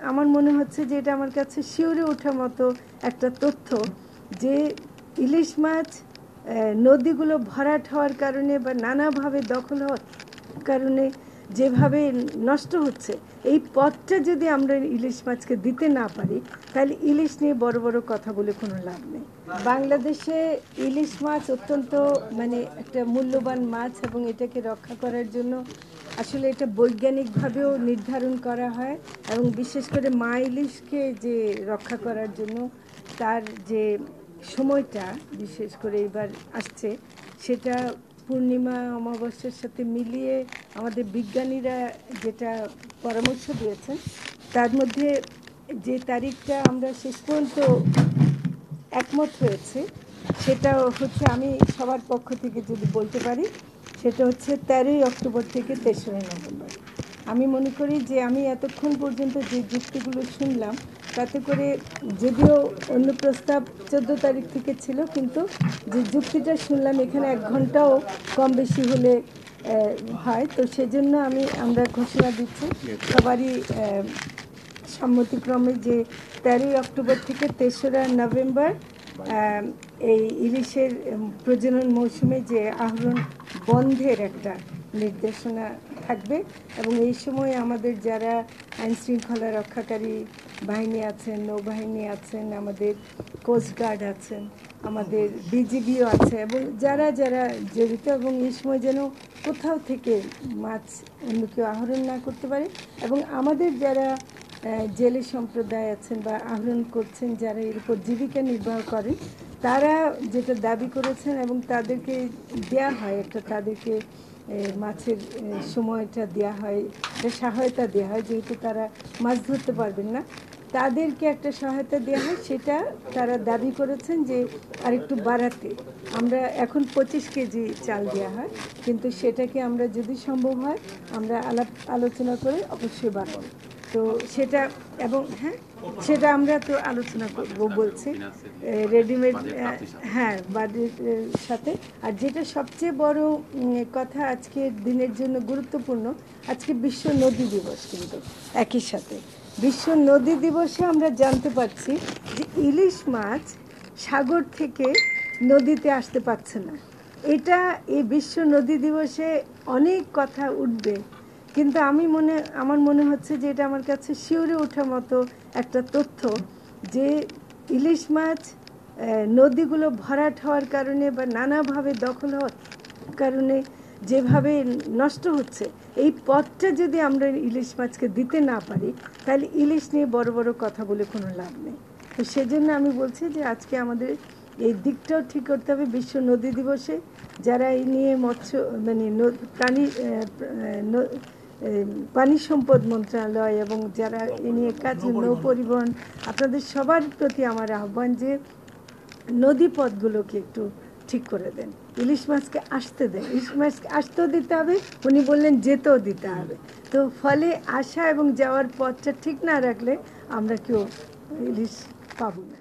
আমার মনে হচ্ছে যে এটা আমার কাছে শিউরে ওঠার মতো একটা তথ্য যে ইলিশ মাছ নদীগুলো ভরাট হওয়ার কারণে বা নানাভাবে দখল হওয়ার কারণে যেভাবে নষ্ট হচ্ছে, এই পথটা যদি আমরা ইলিশ মাছকে দিতে না পারি তাহলে ইলিশ নিয়ে বড় বড় কথা বলে কোনো লাভ নেই। বাংলাদেশে ইলিশ মাছ অত্যন্ত একটা মূল্যবান মাছ এবং এটাকে রক্ষা করার জন্য আসলে এটা বৈজ্ঞানিকভাবেও নির্ধারণ করা হয় এবং বিশেষ করে মা ইলিশকে যে রক্ষা করার জন্য তার যে সময়টা বিশেষ করে এবার আসছে সেটা পূর্ণিমা অমাবস্যার সাথে মিলিয়ে আমাদের বিজ্ঞানীরা যেটা পরামর্শ দিয়েছেন তার মধ্যে যে তারিখটা আমরা শেষ পর্যন্ত একমত হয়েছে সেটা হচ্ছে, আমি সবার পক্ষ থেকে যদি বলতে পারি, সেটা হচ্ছে 13ই অক্টোবর থেকে 3রা নভেম্বর। আমি মনে করি যে আমি এতক্ষণ পর্যন্ত যে যুক্তিগুলো শুনলাম তাতে করে যদিও অন্য প্রস্তাব 14 তারিখ থেকে ছিল, কিন্তু যে যুক্তিটা শুনলাম এখানে 1 ঘন্টাও কম বেশি হলে হয়, তো সেজন্য আমরা ঘোষণা দিচ্ছি সবারই সম্মতিক্রমে যে 13ই অক্টোবর থেকে 3রা নভেম্বর এই ইলিশের প্রজনন মৌসুমে যে আহরণ বন্ধের একটা নির্দেশনা থাকবে এবং এই সময় আমাদের যারা আইনশৃঙ্খলা রক্ষাকারী বাহিনী আছেন, নৌবাহিনী আছেন, আমাদের কোস্টগার্ড আছেন, আমাদের বিজিবিও আছে এবং যারা যারা জড়িত, এবং এই সময় যেন কোথাও থেকে মাছ অন্য কেউ আহরণ না করতে পারে এবং আমাদের যারা জেলে সম্প্রদায় আছেন বা আহরণ করছেন, যারা এর উপর জীবিকা নির্বাহ করেন, তারা যেটা দাবি করেছেন এবং তাদেরকে দেয়া হয় একটা, তাদেরকে মাছের সময়টা দেয়া হয়, একটা সহায়তা দেওয়া হয়, যেহেতু তারা মাছ ধরতে পারবেন না, তাদেরকে একটা সহায়তা দেওয়া হয়। সেটা তারা দাবি করেছেন যে আরেকটু বাড়াতে। আমরা এখন 25 কেজি চাল দেওয়া হয়, কিন্তু সেটাকে আমরা যদি সম্ভব হয় আমরা আলোচনা করে অবশ্যই বাড়াবো। তো সেটা এবং সেটা আমরা তো আলোচনা করব বলছি রেডিমেড, বাড়ির সাথে। আর যেটা সবচেয়ে বড় কথা আজকের দিনের জন্য গুরুত্বপূর্ণ, আজকে বিশ্ব নদী দিবস, কিন্তু একই সাথে বিশ্ব নদী দিবসে আমরা জানতে পারছি যে ইলিশ মাছ সাগর থেকে নদীতে আসতে পারছে না। এই বিশ্ব নদী দিবসে অনেক কথা উঠবে, কিন্তু আমার মনে হচ্ছে যে এটা আমার কাছে শিউরে ওঠার মতো একটা তথ্য যে ইলিশ মাছ নদীগুলো ভরাট হওয়ার কারণে বা নানাভাবে দখল হওয়ার কারণে যেভাবে নষ্ট হচ্ছে, এই পথটা যদি আমরা ইলিশ মাছকে দিতে না পারি তাহলে ইলিশ নিয়ে বড় বড় কথা বলে কোনো লাভ নেই। তো সেজন্য আমি বলছি যে আজকে আমাদের এই দিকটাও ঠিক করতে হবে। বিশ্ব নদী দিবসে যারা এই নিয়ে পানি সম্পদ মন্ত্রণালয় এবং যারা এ নিয়ে কাজ, নৌ পরিবহন, আপনাদের সবার প্রতি আমার আহ্বান যে নদী পথগুলোকে একটু ঠিক করে দেন, ইলিশ মাছকে আসতে দেন, ইলিশ মাছকে আসতেও দিতে হবে, উনি বললেন যেতেও দিতে হবে। তো ফলে আসা এবং যাওয়ার পথটা ঠিক না রাখলে আমরা কেউ ইলিশ পাবো না।